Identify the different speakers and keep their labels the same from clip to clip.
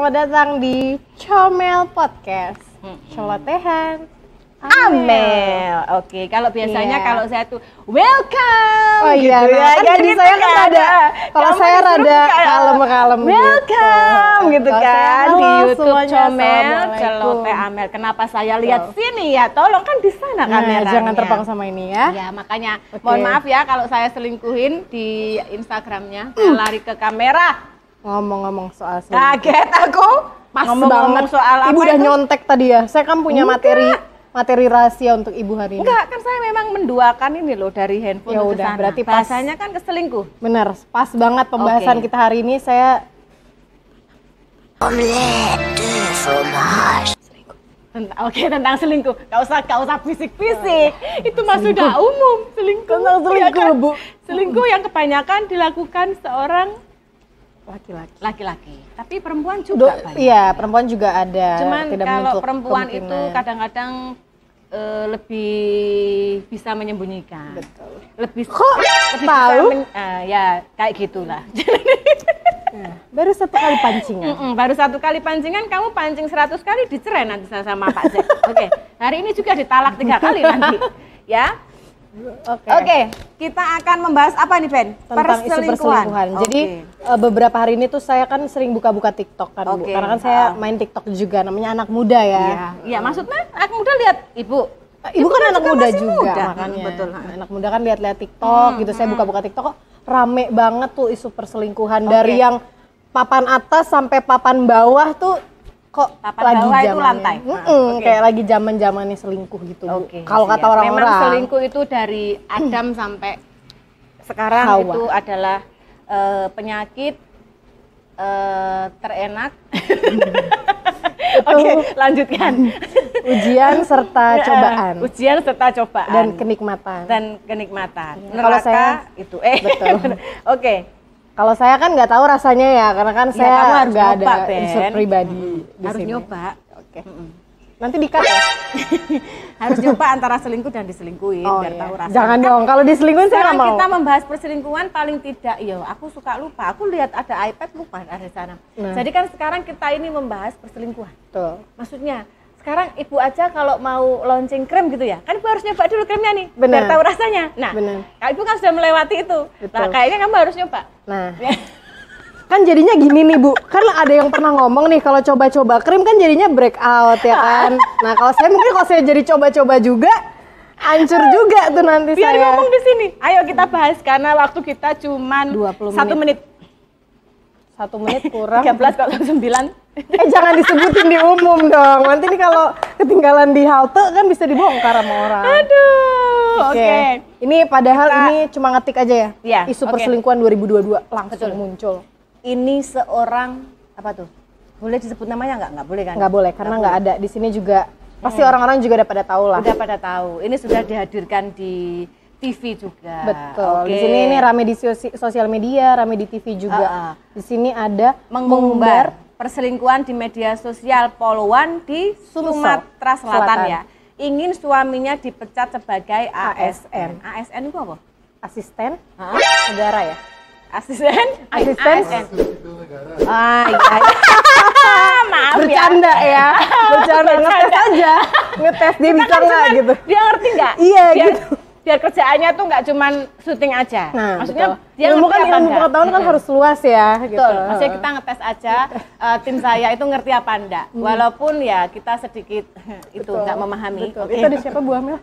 Speaker 1: selamat datang di Comel Podcast. Celotehan
Speaker 2: Amel. Oke, kalau biasanya kalau saya tuh welcome.
Speaker 1: Oh iya,
Speaker 2: gitu ya.
Speaker 1: kan jadi saya kan ada. Kalau saya rada kalem-kalem.
Speaker 2: Welcome gitu kan
Speaker 1: Halo,
Speaker 2: di YouTube
Speaker 1: semuanya,
Speaker 2: Comel
Speaker 1: Assalamualaikum.
Speaker 2: Celoteh Amel. Kenapa saya lihat sini ya? Tolong kan di sana kameranya.
Speaker 1: Jangan terbang sama ini ya.
Speaker 2: Ya makanya mohon maaf ya kalau saya selingkuhin di Instagramnya. Saya lari ke kamera.
Speaker 1: Ngomong-ngomong soal selingkuh.
Speaker 2: Kaget aku.
Speaker 1: Pas
Speaker 2: Ngomong-ngomong
Speaker 1: banget.
Speaker 2: soal apa
Speaker 1: Ibu udah
Speaker 2: itu?
Speaker 1: nyontek tadi ya. Saya kan punya materi rahasia untuk Ibu hari ini.
Speaker 2: Enggak, kan saya memang menduakan ini loh dari handphone
Speaker 1: Ya
Speaker 2: ke
Speaker 1: udah,
Speaker 2: sana.
Speaker 1: berarti pas.
Speaker 2: Bahasanya kan keselingkuh.
Speaker 1: Bener, pas banget pembahasan
Speaker 2: Oke.
Speaker 1: kita hari ini. Saya
Speaker 2: Tentang selingkuh. Gak usah fisik-fisik. Itu mah sudah umum selingkuh.
Speaker 1: Tentang selingkuh,
Speaker 2: Ya kan?
Speaker 1: Bu.
Speaker 2: Selingkuh yang kebanyakan dilakukan seorang
Speaker 1: laki-laki.
Speaker 2: Tapi perempuan juga banyak.
Speaker 1: Iya, perempuan juga ada.
Speaker 2: Cuman
Speaker 1: Tidak
Speaker 2: kalau
Speaker 1: menutup
Speaker 2: perempuan itu
Speaker 1: kemungkinan.
Speaker 2: kadang-kadang lebih bisa menyembunyikan.
Speaker 1: Betul.
Speaker 2: Lebih
Speaker 1: tahu?
Speaker 2: Ya kayak gitulah.
Speaker 1: Baru satu kali pancingan.
Speaker 2: Baru satu kali pancingan, kamu pancing 100 kali dicerai nanti sama Pak Zek. Oke, hari ini juga ditalak 3 kali nanti. Ya. Oke, kita akan membahas apa nih, Ben?
Speaker 1: Tentang isu perselingkuhan. Jadi beberapa hari ini tuh saya kan sering buka-buka TikTok kan, Bu. Karena kan saya main TikTok juga, namanya anak muda ya.
Speaker 2: Iya, maksudnya anak muda lihat Ibu.
Speaker 1: Ibu kan anak muda
Speaker 2: masih
Speaker 1: juga,
Speaker 2: muda.
Speaker 1: makanya.
Speaker 2: Betul.
Speaker 1: Anak muda kan lihat-lihat TikTok gitu. Saya buka-buka TikTok kok rame banget tuh isu perselingkuhan dari yang papan atas sampai papan bawah tuh kok
Speaker 2: Papan
Speaker 1: lagi
Speaker 2: bawah itu
Speaker 1: zamannya.
Speaker 2: lantai.
Speaker 1: Kayak lagi zaman-zamannya selingkuh gitu, Bu. Kalau kata
Speaker 2: Memang
Speaker 1: orang-orang.
Speaker 2: selingkuh itu dari Adam sampai sekarang
Speaker 1: Hawa.
Speaker 2: itu adalah penyakit terenak. Oke, lanjutkan.
Speaker 1: Ujian serta cobaan
Speaker 2: Ujian serta cobaan
Speaker 1: dan kenikmatan.
Speaker 2: Neraka
Speaker 1: saya-
Speaker 2: itu.
Speaker 1: Betul.
Speaker 2: Oke.
Speaker 1: Kalau saya kan nggak tahu rasanya ya, karena kan
Speaker 2: Ya, kamu
Speaker 1: saya
Speaker 2: harus
Speaker 1: nggak ada
Speaker 2: nyoba, Ben.
Speaker 1: unsur pribadi di
Speaker 2: Harus
Speaker 1: sini.
Speaker 2: nyoba.
Speaker 1: Oke. Nanti di-cut ya?
Speaker 2: Harus nyoba antara selingkuh dan diselingkuhin biar tahu rasanya.
Speaker 1: Jangan dong, kalau diselingkuhin saya
Speaker 2: Sekarang
Speaker 1: nggak mau.
Speaker 2: kita membahas perselingkuhan paling tidak, aku suka lupa. Aku lihat ada iPad lupa ada di sana. Jadi kan sekarang kita ini membahas perselingkuhan.
Speaker 1: Tuh.
Speaker 2: Maksudnya sekarang ibu aja kalau mau launching krim gitu ya, kan ibu harus nyoba dulu krimnya nih,
Speaker 1: Benar.
Speaker 2: biar tahu rasanya. Nah,
Speaker 1: Benar.
Speaker 2: kalau ibu kan sudah melewati itu.
Speaker 1: Betul.
Speaker 2: Nah, kayaknya kamu harus nyoba.
Speaker 1: Nah, kan jadinya gini nih, Bu. Kan ada yang pernah ngomong nih kalau coba-coba krim kan jadinya breakout ya kan. Nah, kalau saya mungkin kalau saya jadi coba-coba juga hancur juga tuh nanti
Speaker 2: Biar
Speaker 1: saya.
Speaker 2: ngomong di sini. Ayo kita bahas karena waktu kita cuman
Speaker 1: 20
Speaker 2: 1 menit.
Speaker 1: 1 menit kurang.
Speaker 2: 13:09.
Speaker 1: Jangan disebutin di umum dong. Nanti nih kalau ketinggalan di halte kan bisa dibongkar sama orang.
Speaker 2: Aduh, oke.
Speaker 1: Ini padahal ini cuma ngetik aja ya.
Speaker 2: Iya,
Speaker 1: Isu
Speaker 2: oke.
Speaker 1: perselingkuhan 2022 langsung muncul.
Speaker 2: Ini seorang apa tuh? Boleh disebut namanya nggak? Nggak boleh kan?
Speaker 1: Nggak boleh karena nggak ada di sini juga. Pasti orang-orang juga udah pada tahu lah.
Speaker 2: Udah pada tahu. Ini sudah dihadirkan di TV juga.
Speaker 1: Betul.
Speaker 2: Oke.
Speaker 1: Di sini ini rame di sosial media, rame di TV juga. Di sini ada
Speaker 2: mengumbar perselingkuhan di media sosial Poluan di Sumatera Selatan ya. Ingin suaminya dipecat sebagai ASN. ASN itu apa?
Speaker 1: asisten negara ya.
Speaker 2: Asisten?
Speaker 1: Asisten.
Speaker 2: Iya. Maaf
Speaker 1: Bercanda ya. Bercanda ngetes aja. Ngetes dia bisa nggak gitu.
Speaker 2: Dia ngerti nggak?
Speaker 1: Iya,
Speaker 2: Biar-
Speaker 1: gitu.
Speaker 2: Biar kerjaannya tuh nggak cuman syuting aja.
Speaker 1: Nah,
Speaker 2: maksudnya
Speaker 1: betul.
Speaker 2: dia
Speaker 1: ilmu
Speaker 2: ngerti
Speaker 1: kan
Speaker 2: apa
Speaker 1: ilmu
Speaker 2: enggak?
Speaker 1: pengetahuan kan harus luas ya gitu.
Speaker 2: Betul, maksudnya kita ngetes aja tim saya itu ngerti apa enggak. Walaupun ya kita sedikit itu nggak memahami.
Speaker 1: Betul.
Speaker 2: Oke.
Speaker 1: Itu ada siapa Bu Amel?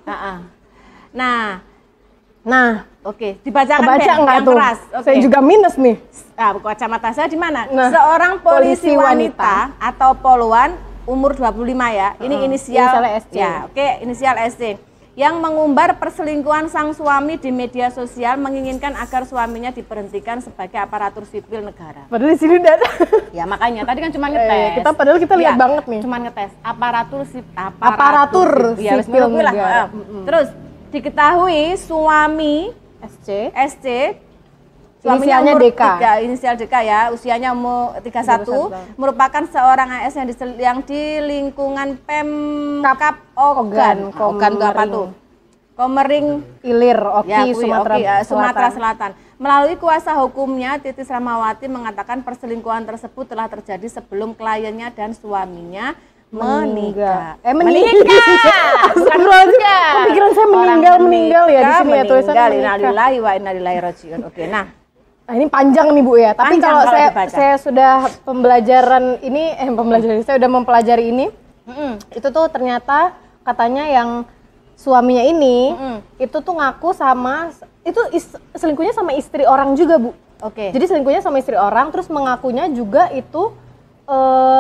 Speaker 2: Nah, oke, dibacakan
Speaker 1: kebaca
Speaker 2: Ben,
Speaker 1: nggak
Speaker 2: yang
Speaker 1: tuh?
Speaker 2: keras. Oke.
Speaker 1: Saya juga minus nih.
Speaker 2: Kacamata saya di mana?
Speaker 1: Nah,
Speaker 2: Seorang polisi
Speaker 1: polisi
Speaker 2: wanita atau poluan umur 25 ya. Ini inisial
Speaker 1: Inisialnya SC.
Speaker 2: Ya, oke, inisial SC. Yang mengumbar perselingkuhan sang suami di media sosial menginginkan agar suaminya diberhentikan sebagai aparatur sipil negara.
Speaker 1: Padahal di sini udah ada.
Speaker 2: Ya makanya tadi kan cuma ngetes.
Speaker 1: Padahal kita lihat banget nih.
Speaker 2: Cuma ngetes aparatur
Speaker 1: Aparatur sipil
Speaker 2: menurutku
Speaker 1: negara.
Speaker 2: Terus diketahui suami SC suaminya
Speaker 1: Inisialnya
Speaker 2: umur
Speaker 1: DK.
Speaker 2: inisial DK ya, usianya umur 31, merupakan seorang AS yang di lingkungan Pemkap Ogan. Ogan itu apa tuh? Komering
Speaker 1: Ilir, Oki,
Speaker 2: ya,
Speaker 1: Sumatera
Speaker 2: Sumatera Selatan. Melalui kuasa hukumnya, Titis Rahmawati mengatakan perselingkuhan tersebut telah terjadi sebelum kliennya dan suaminya menikah.
Speaker 1: Menikah. Bukan menikah. Pikiran saya meninggal ya di sini ya tulisannya.
Speaker 2: Innalillahi wa inna ilaihi raji'un. Oke, nah
Speaker 1: ini panjang nih Bu ya. Tapi
Speaker 2: panjang
Speaker 1: kalau
Speaker 2: kalau
Speaker 1: saya sudah saya udah mempelajari ini, itu tuh ternyata katanya yang suaminya ini itu tuh ngaku sama itu selingkuhnya sama istri orang juga Bu.
Speaker 2: Oke.
Speaker 1: Jadi selingkuhnya sama istri orang, terus mengakunya juga itu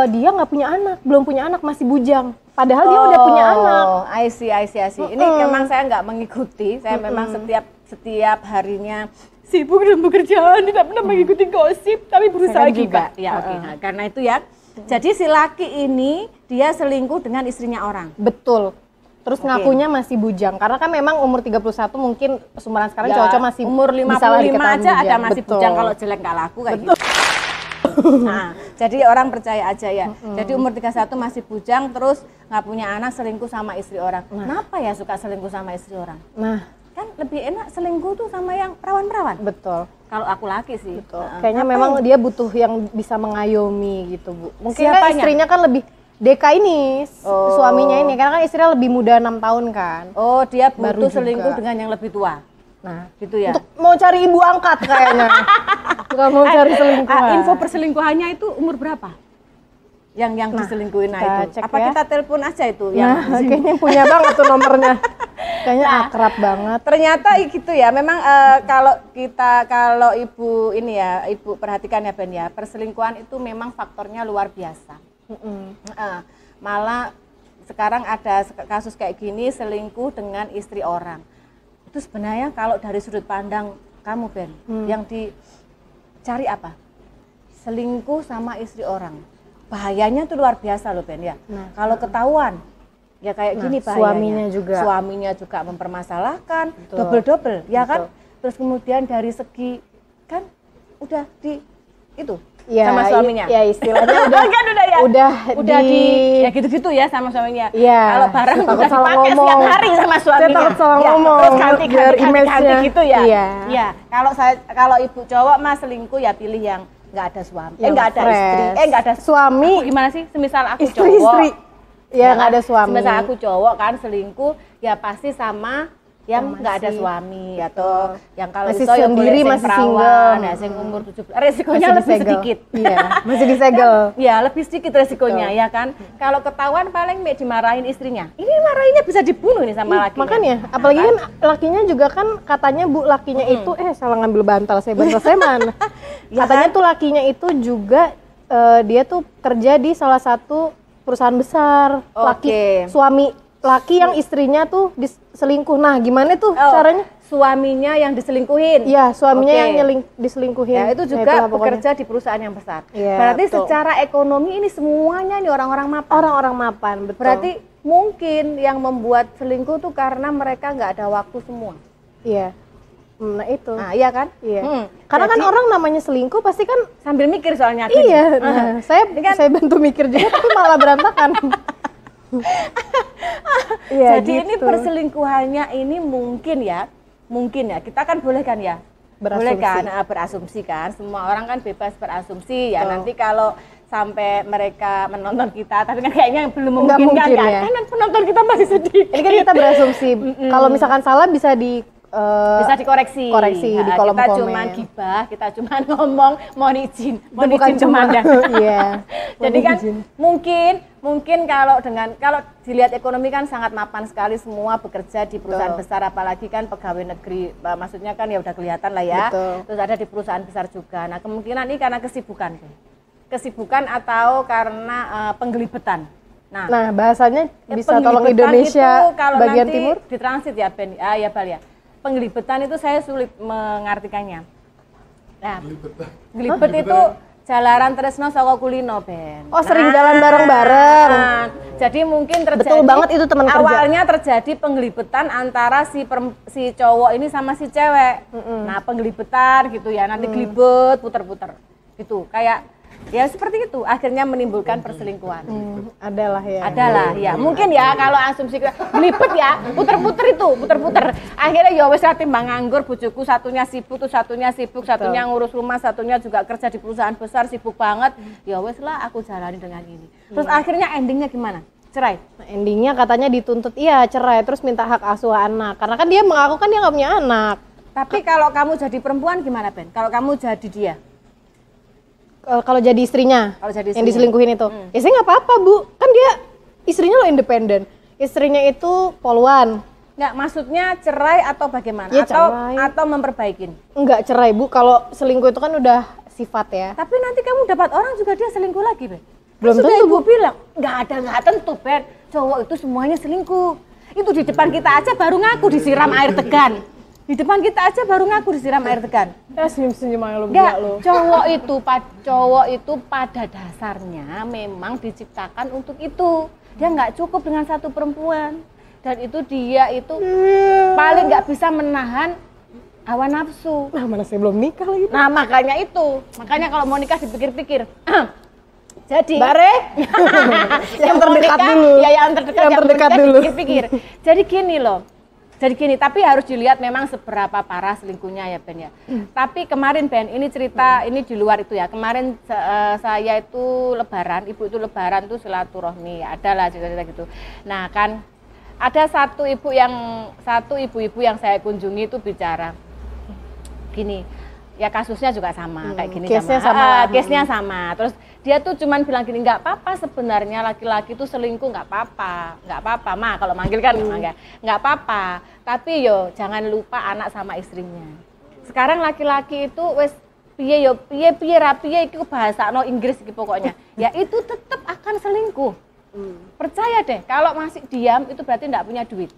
Speaker 1: dia nggak punya anak, belum punya anak, masih bujang. Padahal dia udah punya anak.
Speaker 2: I see. Ini memang saya nggak mengikuti. Saya memang setiap harinya sibuk dengan pekerjaan, tidak pernah mengikuti gosip, tapi berusaha juga. Ya, oke. Nah, karena itu ya. Jadi si laki ini dia selingkuh dengan istrinya orang.
Speaker 1: Betul. Terus ngakunya masih bujang. Karena kan memang umur 31 mungkin sumuran sekarang cowok masih
Speaker 2: umur 55 aja ada masih bujang, kalau jelek nggak laku kayak gitu. Nah, jadi orang percaya aja ya. Jadi umur 31 masih bujang, terus nggak punya anak, selingkuh sama istri orang. Kenapa ya suka selingkuh sama istri orang?
Speaker 1: Nah,
Speaker 2: kan lebih enak selingkuh tuh sama yang perawan-perawan.
Speaker 1: Betul.
Speaker 2: Kalau aku laki sih.
Speaker 1: Betul. Kayaknya memang dia butuh yang bisa mengayomi gitu Bu. Mungkin kan istrinya kan lebih Deka ini, suaminya ini, karena kan istrinya lebih muda 6 tahun kan.
Speaker 2: Oh, dia butuh selingkuh dengan yang lebih tua.
Speaker 1: Nah,
Speaker 2: gitu ya.
Speaker 1: Untuk mau cari ibu angkat kayaknya. Bukan mau cari selingkuhan.
Speaker 2: Info perselingkuhannya itu umur berapa? Yang diselingkuhin itu. Apa ya? Kita telepon aja itu yang
Speaker 1: kayaknya punya banget tuh nomornya. Kayaknya akrab banget.
Speaker 2: Ternyata gitu ya. Memang kalau ibu ini ya, ibu perhatikan ya Ben ya, perselingkuhan itu memang faktornya luar biasa. Malah sekarang ada kasus kayak gini, selingkuh dengan istri orang. Itu sebenarnya kalau dari sudut pandang kamu Ben, yang dicari apa? Selingkuh sama istri orang. Bahayanya tuh luar biasa loh Ben ya. Kalau ketahuan ya kayak gini bahayanya. Suaminya juga mempermasalahkan, double ya kan. Terus kemudian dari segi kan udah itu ya, sama suaminya.
Speaker 1: Ya istilahnya udah
Speaker 2: kan udah ya gitu-gitu ya sama suaminya.
Speaker 1: Ya,
Speaker 2: kalau barang udah dipakai setiap hari sama suaminya.
Speaker 1: Saya takut salah ngomong.
Speaker 2: Terus ganti gitu ya.
Speaker 1: Iya.
Speaker 2: Ya, kalau ibu cowok mah selingkuh ya pilih yang nggak ada suami. Nggak ada istri. Nggak ada
Speaker 1: suami.
Speaker 2: Aku gimana sih? Semisal aku
Speaker 1: istri. Ya nggak ada suami.
Speaker 2: Semisal aku cowok kan selingkuh ya pasti sama yang nggak ada suami atau yang kalau
Speaker 1: masih sendiri masih single,
Speaker 2: ya sing umur 17 resikonya lebih sedikit.
Speaker 1: Iya, masih disegel.
Speaker 2: Ya, lebih sedikit resikonya ya kan. Kalau ketahuan paling dimarahin istrinya. Ini marahinnya bisa dibunuh nih sama lakinya.
Speaker 1: Makanya, apalagi kan lakinya juga kan katanya Bu lakinya itu salah ngambil bantal saya mana. Katanya tuh lakinya itu juga dia tuh kerja di salah satu perusahaan besar. Laki yang istrinya tuh diselingkuh. Nah, gimana tuh caranya?
Speaker 2: Suaminya yang diselingkuhin.
Speaker 1: Iya, suaminya yang diselingkuhin.
Speaker 2: Ya, itu juga bekerja di perusahaan yang besar. Ya, berarti secara ekonomi ini semuanya nih orang-orang mapan.
Speaker 1: Orang-orang mapan, betul.
Speaker 2: Berarti mungkin yang membuat selingkuh tuh karena mereka nggak ada waktu semua.
Speaker 1: Iya. Nah itu.
Speaker 2: Nah, iya kan?
Speaker 1: Iya. Karena kan orang namanya selingkuh pasti kan
Speaker 2: sambil mikir soalnya.
Speaker 1: Iya. Nah, saya bantu mikir juga tapi malah berantakan.
Speaker 2: Ya, jadi gitu. Ini perselingkuhannya ini mungkin ya kita kan boleh kan ya berasumsi kan, semua orang kan bebas berasumsi ya. Nanti kalau sampai mereka menonton kita tapi kan kayaknya belum memungkinkan ya. Kan penonton kita masih sedih.
Speaker 1: Ini kan kita berasumsi. Kalau misalkan salah bisa
Speaker 2: dikoreksi
Speaker 1: di kolom
Speaker 2: kita
Speaker 1: komen.
Speaker 2: Cuman gibah, kita cuman ngomong mohon izin
Speaker 1: cuma
Speaker 2: iya. Jadi kan mungkin kalau dilihat ekonomi kan sangat mapan sekali, semua bekerja di perusahaan besar, apalagi kan pegawai negeri, maksudnya kan ya udah kelihatan lah ya.
Speaker 1: Betul.
Speaker 2: Terus ada di perusahaan besar juga. Nah, kemungkinan ini karena kesibukan atau karena penggelibetan.
Speaker 1: Nah, bahasanya bisa tolong Indonesia
Speaker 2: itu, kalau
Speaker 1: bagian
Speaker 2: nanti
Speaker 1: timur
Speaker 2: di transit ya Ben, ya Bal ya. Penggelibetan itu saya sulit mengartikannya. Nah, gelibet itu jalaran tresno saka kulino Ben.
Speaker 1: Sering jalan bareng-bareng.
Speaker 2: Jadi mungkin terjadi.
Speaker 1: Betul banget itu teman kerja.
Speaker 2: Awalnya terjadi penggelibetan antara si cowok ini sama si cewek. Nah, penggelibetan gitu ya. Nanti gelibet puter-puter. Gitu. Kayak Ya seperti itu, akhirnya menimbulkan perselingkuhan.
Speaker 1: Adalah ya.
Speaker 2: Adalah ya, mungkin ya kalau asumsi belibet ya, puter-puter. Akhirnya ya wis timbang nganggur, bojoku satunya sibuk, satunya ngurus rumah, satunya juga kerja di perusahaan besar, sibuk banget. Ya wis lah aku jalani dengan ini. Terus akhirnya endingnya gimana? Cerai.
Speaker 1: Nah, endingnya katanya dituntut cerai, terus minta hak asuh anak. Karena kan dia mengaku kan dia nggak punya anak.
Speaker 2: Tapi kalau kamu jadi perempuan gimana, Ben? Kalau kamu jadi dia?
Speaker 1: Kalau jadi istrinya, yang diselingkuhin itu, ya saya nggak apa-apa Bu, kan dia istrinya lo independen, istrinya itu poluan.
Speaker 2: Nggak, maksudnya cerai atau bagaimana?
Speaker 1: Ya, cerai.
Speaker 2: Atau memperbaikin?
Speaker 1: Enggak cerai Bu, kalau selingkuh itu kan udah sifat ya.
Speaker 2: Tapi nanti kamu dapat orang juga dia selingkuh lagi, Ben.
Speaker 1: Belum tentu Bu.
Speaker 2: Bilang, nggak tentu, Ben. Cowok itu semuanya selingkuh. Itu di depan kita aja baru ngaku disiram air tegan. Di depan kita aja baru ngaku disiram air tegan.
Speaker 1: Senyum-senyum aja lo.
Speaker 2: Enggak, cowok itu pada dasarnya memang diciptakan untuk itu. Dia nggak cukup dengan satu perempuan. Dan itu dia itu paling nggak bisa menahan hawa nafsu.
Speaker 1: Nah, mana saya belum nikah lagi.
Speaker 2: Nah, makanya itu. Makanya kalau mau nikah dipikir-pikir. Jadi
Speaker 1: Bare yang terdekat dulu.
Speaker 2: Ya, yang terdekat dulu. Pikir-pikir. Jadi gini loh. Tapi harus dilihat memang seberapa parah selingkuhnya ya Ben ya. Tapi kemarin Ben, ini cerita ini di luar itu ya. Kemarin saya itu lebaran, ibu itu lebaran tuh silaturahmi, adalah cerita-cerita gitu. Nah kan ada satu ibu-ibu yang saya kunjungi itu bicara gini. Ya kasusnya juga sama kayak gini, case-nya sama. Terus dia tuh cuman bilang gini, nggak apa-apa sebenarnya laki-laki tuh selingkuh, nggak apa-apa mah kalau manggil kan nggak apa-apa. Tapi yo jangan lupa anak sama istrinya. Sekarang laki-laki itu wes piye itu bahasa no Inggris gitu pokoknya. Ya itu tetap akan selingkuh. Percaya deh, kalau masih diam itu berarti nggak punya duit.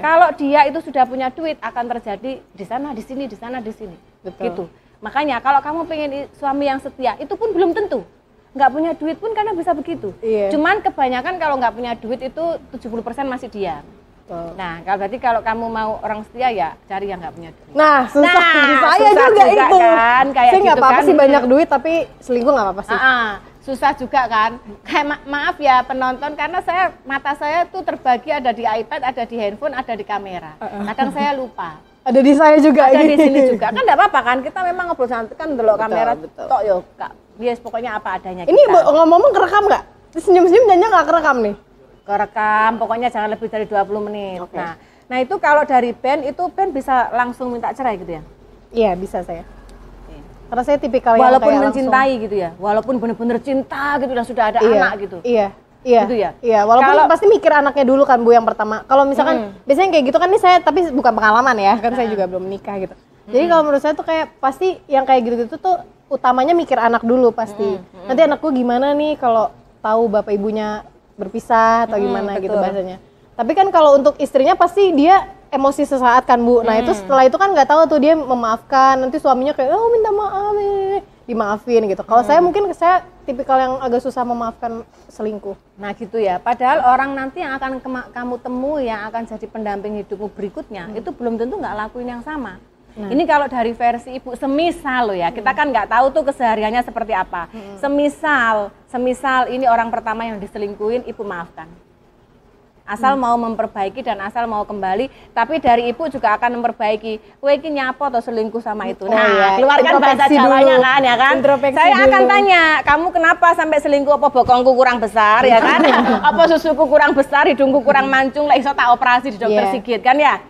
Speaker 2: Kalau dia itu sudah punya duit akan terjadi di sana, di sini, di sana, di sini. Betul. Gitu. Makanya kalau kamu pengen suami yang setia, itu pun belum tentu. Nggak punya duit pun karena bisa begitu. Cuman kebanyakan kalau nggak punya duit itu 70% masih diam. Nah, berarti kalau kamu mau orang setia ya cari yang nggak punya duit.
Speaker 1: Nah, susah saya juga itu.
Speaker 2: Kan, kayak
Speaker 1: saya nggak
Speaker 2: gitu
Speaker 1: apa-apa
Speaker 2: kan.
Speaker 1: sih banyak duit tapi selingkuh nggak apa-apa sih.
Speaker 2: Susah juga kan. Kayak maaf ya penonton, karena mata saya tuh terbagi ada di iPad, ada di handphone, ada di kamera. Kadang saya lupa.
Speaker 1: Ada di saya juga.
Speaker 2: Ada di sini juga. Kan enggak apa-apa kan, kita memang ngobrol santai kan delok kamera tok yo, Kak. Yes, pokoknya apa adanya kita.
Speaker 1: Ini ngomong-ngomong kerekam nggak? Senyum-senyum jangan nggak kerekam nih?
Speaker 2: Kerekam, pokoknya jangan lebih dari 20 menit. Okay. Nah itu kalau dari Ben, itu Ben bisa langsung minta cerai gitu ya?
Speaker 1: Iya, bisa saya. Karena saya tipikal yang
Speaker 2: walaupun
Speaker 1: kayak
Speaker 2: mencintai langsung. Gitu ya, walaupun benar-benar cinta gitu dan sudah ada anak gitu.
Speaker 1: Iya.
Speaker 2: Gitu ya.
Speaker 1: Iya, walaupun pasti mikir anaknya dulu kan Bu yang pertama. Kalau misalkan biasanya kayak gitu kan nih saya, tapi bukan pengalaman ya, kan saya juga belum menikah gitu. Jadi kalau menurut saya tuh kayak pasti yang kayak gitu-gitu tuh utamanya mikir anak dulu pasti. Nanti anakku gimana nih kalau tahu bapak ibunya berpisah atau gimana gitu bahasanya. Tapi kan kalau untuk istrinya pasti dia emosi sesaat kan Bu. Nah itu setelah itu kan nggak tahu tuh dia memaafkan, nanti suaminya kayak oh minta maaf dimaafin gitu. Kalau saya mungkin saya tipikal yang agak susah memaafkan selingkuh.
Speaker 2: Nah gitu ya. Padahal orang nanti yang akan kamu temui yang akan jadi pendamping hidupmu berikutnya itu belum tentu nggak lakuin yang sama. Ini kalau dari versi ibu, semisal loh ya, kita kan nggak tahu tuh kesehariannya seperti apa. Semisal ini orang pertama yang diselingkuhin, ibu maafkan. Asal mau memperbaiki dan asal mau kembali, tapi dari ibu juga akan memperbaiki. Kowe iki nyapo atau selingkuh sama itu. Nah, keluarkan bahasa Jawanya kan ya kan. Saya akan tanya, kamu kenapa sampai selingkuh? Apa bokongku kurang besar ya kan? Apa susuku kurang besar, hidungku kurang mancung, lah iso tak operasi di dokter Sigit kan ya?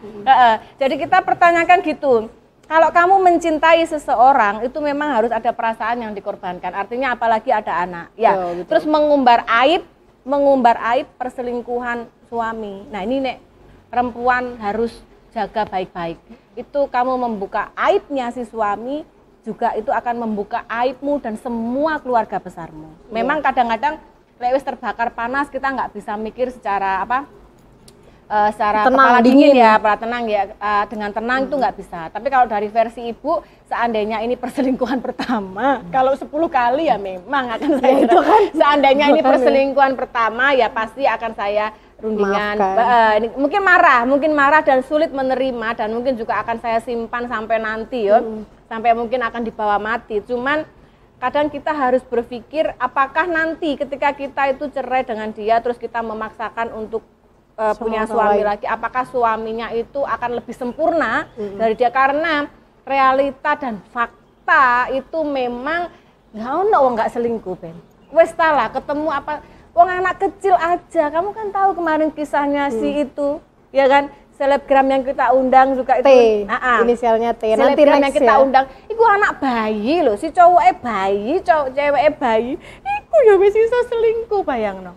Speaker 2: Jadi kita pertanyakan gitu. Kalau kamu mencintai seseorang itu memang harus ada perasaan yang dikorbankan. Artinya apalagi ada anak. Ya. Terus mengumbar aib perselingkuhan suami. Nah ini nek perempuan harus jaga baik-baik. Itu kamu membuka aibnya si suami, juga itu akan membuka aibmu dan semua keluarga besarmu. Memang kadang-kadang lewis terbakar panas kita nggak bisa mikir secara secara tenang, kepala dingin ya, kepala tenang ya, dengan tenang itu nggak bisa. Tapi kalau dari versi ibu, seandainya ini perselingkuhan pertama, kalau 10 kali ya memang akan saya itu kan. Seandainya ini perselingkuhan pertama ya pasti akan saya rundingan. Mungkin marah dan sulit menerima dan mungkin juga akan saya simpan sampai nanti ya, sampai mungkin akan dibawa mati. Cuman kadang kita harus berpikir apakah nanti ketika kita itu cerai dengan dia terus kita memaksakan untuk punya suami lagi, apakah suaminya itu akan lebih sempurna dari dia, karena realita dan fakta itu memang nggak selingkuh Ben. Wes lah ketemu apa wong anak kecil aja, kamu kan tahu kemarin kisahnya si itu ya kan, selebgram yang kita undang juga itu
Speaker 1: inisialnya T, nanti
Speaker 2: selebgram yang kita
Speaker 1: ya.
Speaker 2: undang itu anak bayi loh, si cowoknya bayi, ceweknya bayi, iku ya wis iso selingkuh, bayangno.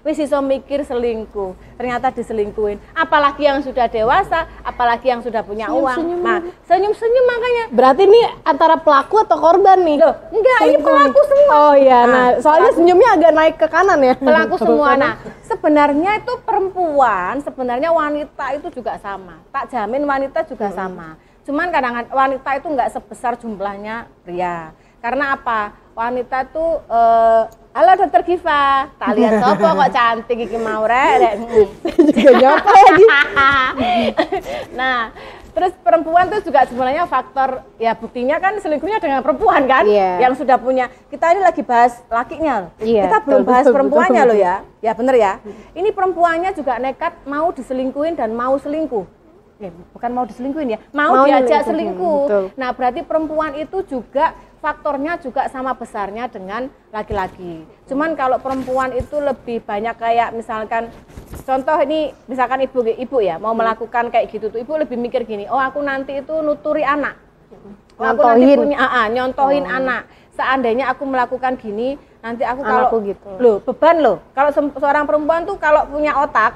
Speaker 2: Wis iso mikir selingkuh, ternyata diselingkuhin. Apalagi yang sudah dewasa, apalagi yang sudah punya uang. Nah, senyum-senyum makanya.
Speaker 1: Berarti ini antara pelaku atau korban nih?
Speaker 2: Loh, enggak, ini pelaku semua.
Speaker 1: Oh iya, nah soalnya senyumnya agak naik ke kanan ya.
Speaker 2: Pelaku semua. Nah, sebenarnya itu perempuan, sebenarnya wanita itu juga sama. Tak jamin wanita juga sama. Cuman kadang-kadang wanita itu enggak sebesar jumlahnya pria. Karena apa? Wanita itu halo Dokter Giva, tak lihat sopo kok cantik iki mau rek.
Speaker 1: Juga nyapa lagi.
Speaker 2: Nah, terus perempuan itu juga sebenarnya faktor, ya buktinya kan selingkuhnya dengan perempuan kan, yang sudah punya. Kita ini lagi bahas lakinya, kita belum bahas perempuannya loh ya. Ya bener ya. Ini perempuannya juga nekat mau diselingkuhin dan mau selingkuh. Bukan mau diselingkuhin ya, mau diajak selingkuh. Nah, berarti perempuan itu juga faktornya juga sama besarnya dengan laki-laki. Cuman kalau perempuan itu lebih banyak kayak misalkan contoh ini, misalkan ibu ya mau melakukan kayak gitu tuh, ibu lebih mikir gini, oh aku nanti itu nuturi anak, aku nanti punya nyontohin anak. Seandainya aku melakukan gini, nanti aku kalau gitu. Loh, beban loh. Kalau seorang perempuan tuh kalau punya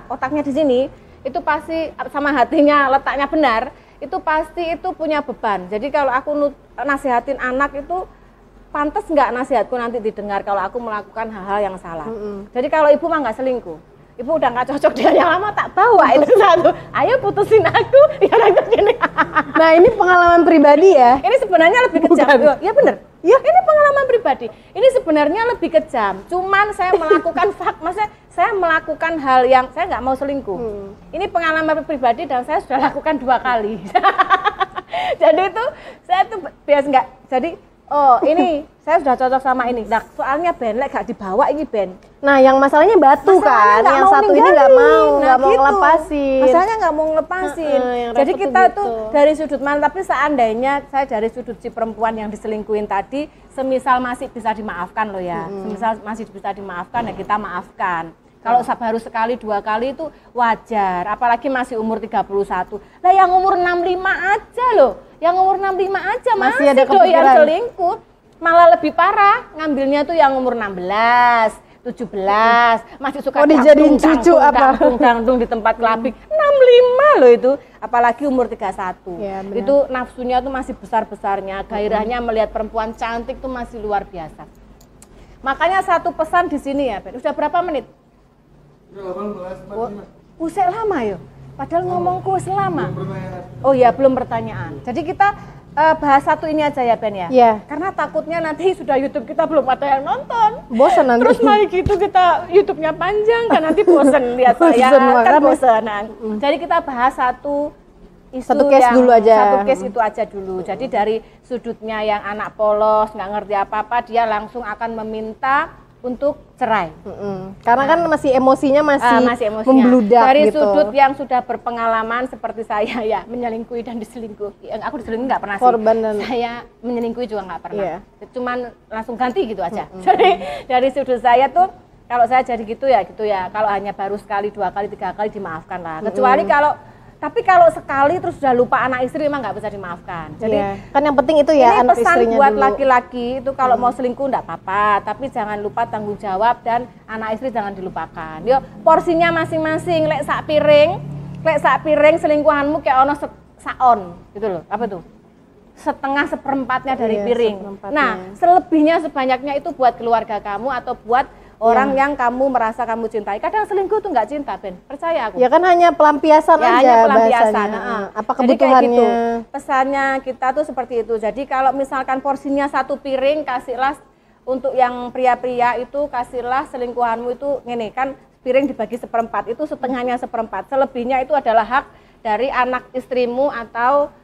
Speaker 2: otaknya di sini, itu pasti sama hatinya letaknya benar, itu pasti itu punya beban. Jadi kalau aku nasihatin anak itu pantas nggak nasihatku nanti didengar kalau aku melakukan hal-hal yang salah. Jadi kalau ibu mah nggak selingkuh, ibu udah nggak cocok dengan yang lama, tak bawa itu satu, ayo putusin aku ya gini.
Speaker 1: Nah ini pengalaman pribadi ya?
Speaker 2: Ini sebenarnya lebih kejam. Ya bener. Ya ini pengalaman pribadi. Ini sebenarnya lebih kejam. Cuman saya melakukan maksudnya saya melakukan hal yang saya nggak mau selingkuh. Ini pengalaman pribadi dan saya sudah lakukan 2 kali. Jadi itu saya tuh biasa nggak. Jadi ini saya sudah cocok sama ini. Nah, soalnya Ben gak dibawa ini Ben.
Speaker 1: Nah, yang masalahnya batu kan, yang satu ini nggak mau ngelepasin.
Speaker 2: Masalahnya nggak mau ngelepasin. Jadi kita tuh dari sudut mana, tapi seandainya saya dari sudut si perempuan yang diselingkuhin tadi, semisal masih bisa dimaafkan loh ya. Semisal masih bisa dimaafkan ya kita maafkan. Kalau baru sekali 2 kali itu wajar, apalagi masih umur 31. Lah yang umur 65 aja loh. Yang umur 65 aja masih ada doyan selingkuh. Malah lebih parah, ngambilnya tuh yang umur 16, 17, masih suka
Speaker 1: dijadiin cucu apa?
Speaker 2: Dangdung di tempat kelabing. 65 loh itu, apalagi umur 31. Ya, itu nafsunya tuh masih besar-besarnya, gairahnya melihat perempuan cantik tuh masih luar biasa. Makanya satu pesan di sini ya, Ben. Udah berapa menit?
Speaker 3: 18,
Speaker 2: Usai lama ya? Padahal ngomongku selama. Oh ya, belum pertanyaan. Jadi kita bahas satu ini aja ya Ben ya?
Speaker 1: Iya.
Speaker 2: Karena takutnya nanti sudah YouTube kita belum ada yang nonton.
Speaker 1: Bosan nanti.
Speaker 2: Terus mari gitu kita YouTube-nya panjang kan nanti bosan lihat saya kan bosanan. Jadi kita bahas satu
Speaker 1: case dulu aja.
Speaker 2: Satu case itu aja dulu. Jadi dari sudutnya yang anak polos, nggak ngerti apa-apa, dia langsung akan meminta untuk cerai.
Speaker 1: Karena kan masih emosinya masih membludak
Speaker 2: dari
Speaker 1: gitu.
Speaker 2: Sudut yang sudah berpengalaman seperti saya ya, menyelingkuhi dan diselingkuhi. Aku diselingkuhi nggak pernah sih. Saya menyelingkuhi juga nggak pernah. Cuman langsung ganti gitu aja. Jadi dari sudut saya tuh kalau saya jadi gitu ya. Kalau hanya baru sekali, 2 kali, 3 kali dimaafkan lah. Kecuali tapi kalau sekali terus sudah lupa anak istri memang nggak bisa dimaafkan. Jadi
Speaker 1: kan yang penting itu ya
Speaker 2: anak istrinya dulu. Ini pesan buat laki-laki itu kalau mau selingkuh enggak apa-apa, tapi jangan lupa tanggung jawab dan anak istri jangan dilupakan. Yo porsinya masing-masing, lek sak piring selingkuhanmu kayak ono saon gitu loh. Apa tuh? Setengah seperempatnya dari piring. Nah, selebihnya sebanyaknya itu buat keluarga kamu atau buat orang yang kamu merasa kamu cintai. Kadang selingkuh tuh nggak cinta, Ben. Percaya aku.
Speaker 1: Ya kan hanya pelampiasan aja.
Speaker 2: Hanya pelampiasan.
Speaker 1: Apa kebutuhannya?
Speaker 2: Jadi kayak gitu. Pesannya kita tuh seperti itu. Jadi kalau misalkan porsinya 1 piring, kasihlah untuk yang pria-pria itu kasihlah selingkuhanmu itu ngene kan, piring dibagi 1/4, itu setengahnya 1/4. Selebihnya itu adalah hak dari anak istrimu atau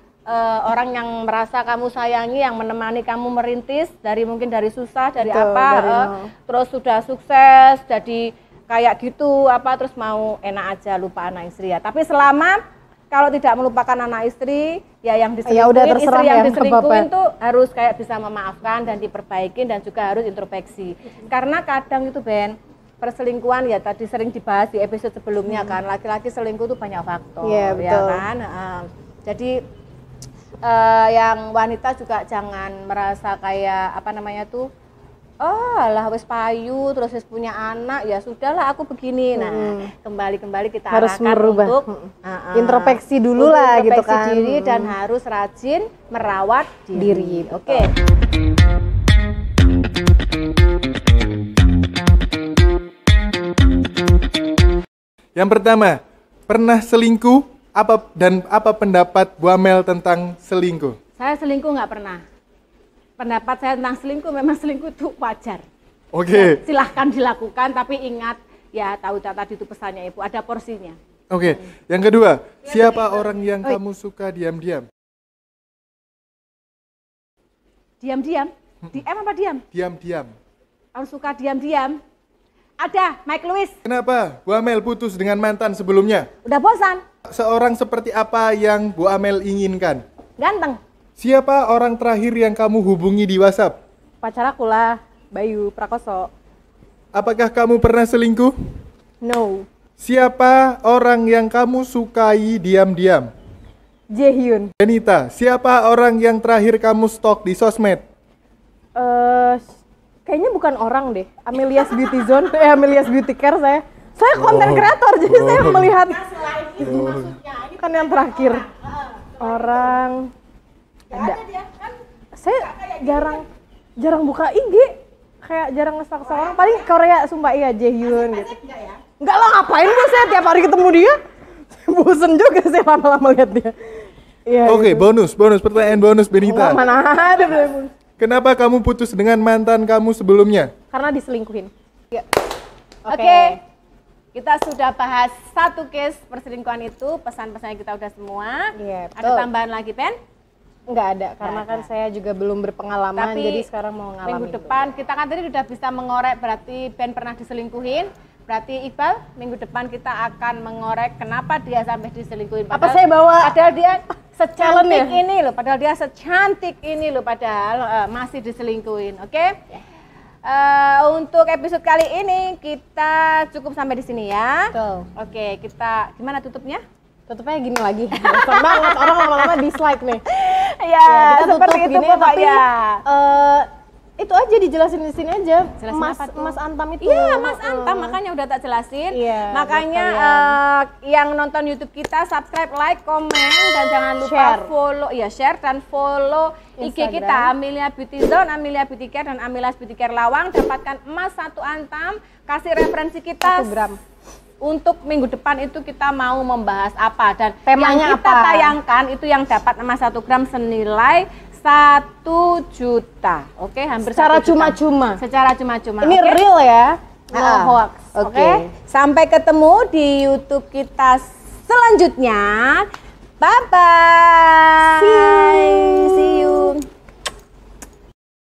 Speaker 2: orang yang merasa kamu sayangi, yang menemani kamu merintis mungkin dari susah, dari
Speaker 1: Betul,
Speaker 2: apa,
Speaker 1: dari nol.
Speaker 2: terus sudah sukses, jadi kayak gitu terus mau enak aja lupa anak istri ya. Tapi selama kalau tidak melupakan anak istri, ya yang
Speaker 1: Ya udah
Speaker 2: diselingkuhin,
Speaker 1: terserah
Speaker 2: istri yang
Speaker 1: ya,
Speaker 2: diselingkuhin
Speaker 1: apa-apa.
Speaker 2: tuh harus kayak bisa memaafkan dan diperbaikin dan juga harus introspeksi. Karena kadang itu Ben, perselingkuhan ya tadi sering dibahas di episode sebelumnya kan, laki-laki selingkuh tuh banyak faktor,
Speaker 1: Iya,
Speaker 2: ya
Speaker 1: betul.
Speaker 2: kan. Jadi yang wanita juga jangan merasa kayak apa namanya tuh, oh lah wis payu terus wis punya anak ya sudahlah aku begini. Nah kembali kita
Speaker 1: Harus
Speaker 2: arahkan
Speaker 1: merubah.
Speaker 2: untuk
Speaker 1: Introspeksi dulu
Speaker 2: untuk
Speaker 1: lah gitu
Speaker 2: introspeksi
Speaker 1: kan.
Speaker 2: diri dan harus rajin merawat diri. Oke.
Speaker 3: Yang pertama, pernah selingkuh apa pendapat Bu Amel tentang selingkuh?
Speaker 2: Saya selingkuh nggak pernah. Pendapat saya tentang selingkuh, memang selingkuh itu wajar.
Speaker 3: Oke.
Speaker 2: Silahkan dilakukan, tapi ingat ya tahu tadi itu pesannya Ibu, ada porsinya.
Speaker 3: Oke. Yang kedua, siapa orang yang kamu suka diam-diam?
Speaker 2: Diam-diam? DM apa diam?
Speaker 3: Diam-diam.
Speaker 2: Harus suka diam-diam. Ada, Mike Lewis.
Speaker 3: Kenapa Bu Amel putus dengan mantan sebelumnya?
Speaker 2: Udah bosan?
Speaker 3: Seorang seperti apa yang Bu Amel inginkan?
Speaker 2: Ganteng.
Speaker 3: Siapa orang terakhir yang kamu hubungi di WhatsApp?
Speaker 2: Pacar aku lah, Bayu Prakoso.
Speaker 3: Apakah kamu pernah selingkuh?
Speaker 1: No.
Speaker 3: Siapa orang yang kamu sukai diam-diam?
Speaker 1: Jaehyun.
Speaker 3: Benita, siapa orang yang terakhir kamu stalk di sosmed?
Speaker 1: Kayaknya bukan orang deh. Amelia's Beauty Zone, Amelia's Beauty Care saya. Saya konten kreator, jadi saya melihat. Kan yang terakhir. Orang ada. Saya jarang buka IG. Kayak jarang nge-stalk orang. Paling Korea, sumpah iya Jaehyun gitu. Enggak lah, ngapain gue saya tiap hari ketemu dia. Bosen juga sih lama-lama lihat dia. Iya.
Speaker 3: Oke, bonus, pertanyaan bonus Benita.
Speaker 1: Mana ada belum.
Speaker 3: Kenapa kamu putus dengan mantan kamu sebelumnya?
Speaker 1: Karena diselingkuhin.
Speaker 2: Oke. Kita sudah bahas satu case perselingkuhan itu, pesan-pesannya kita udah semua.
Speaker 1: Iya,
Speaker 2: Ada
Speaker 1: betul.
Speaker 2: tambahan lagi, Ben?
Speaker 1: Nggak ada, karena kan saya juga belum berpengalaman,
Speaker 2: Tapi
Speaker 1: jadi sekarang mau ngalamin.
Speaker 2: minggu depan kita kan tadi udah bisa mengorek, berarti Ben pernah diselingkuhin. Berarti Iqbal, minggu depan kita akan mengorek kenapa dia sampai diselingkuhin.
Speaker 1: Apa saya bawa
Speaker 2: Padahal dia
Speaker 1: challenge
Speaker 2: secantik
Speaker 1: ya?
Speaker 2: ini loh, padahal dia secantik ini loh, padahal masih diselingkuhin. Oke? Untuk episode kali ini kita cukup sampai di sini ya.
Speaker 1: Betul.
Speaker 2: Oke, kita gimana tutupnya?
Speaker 1: Tutupnya gini lagi. Bosan banget, orang lama-lama dislike nih.
Speaker 2: Ya,
Speaker 1: kita
Speaker 2: seperti
Speaker 1: tutup
Speaker 2: itu
Speaker 1: gini, tapi
Speaker 2: pokoknya.
Speaker 1: itu aja dijelasin di sini aja.
Speaker 2: Jelasin
Speaker 1: Mas
Speaker 2: apa tuh?
Speaker 1: Mas Antam itu.
Speaker 2: Iya, Mas Antam, makanya udah tak jelasin.
Speaker 1: Iya,
Speaker 2: Makanya yang nonton YouTube kita subscribe, like, komen dan jangan lupa
Speaker 1: Share.
Speaker 2: follow, ya share dan follow IG
Speaker 1: Instagram.
Speaker 2: kita Amelia Beauty Zone, Amelia Beauty Care dan Amelia's Beauty Care Lawang. Dapatkan emas 1 Antam. Kasih referensi kita
Speaker 1: 1 gram.
Speaker 2: Untuk minggu depan itu kita mau membahas apa dan
Speaker 1: Temanya
Speaker 2: yang kita
Speaker 1: apa?
Speaker 2: tayangkan itu yang dapat emas 1 gram senilai 1 juta. Oke, hampir
Speaker 1: Secara
Speaker 2: 1 juta.
Speaker 1: cuma-cuma.
Speaker 2: Secara cuma-cuma.
Speaker 1: Ini
Speaker 2: oke?
Speaker 1: real ya. No
Speaker 2: Ah,
Speaker 1: hoax.
Speaker 2: Oke. Sampai ketemu di YouTube kita selanjutnya. Bye bye.
Speaker 1: See you.
Speaker 2: See you.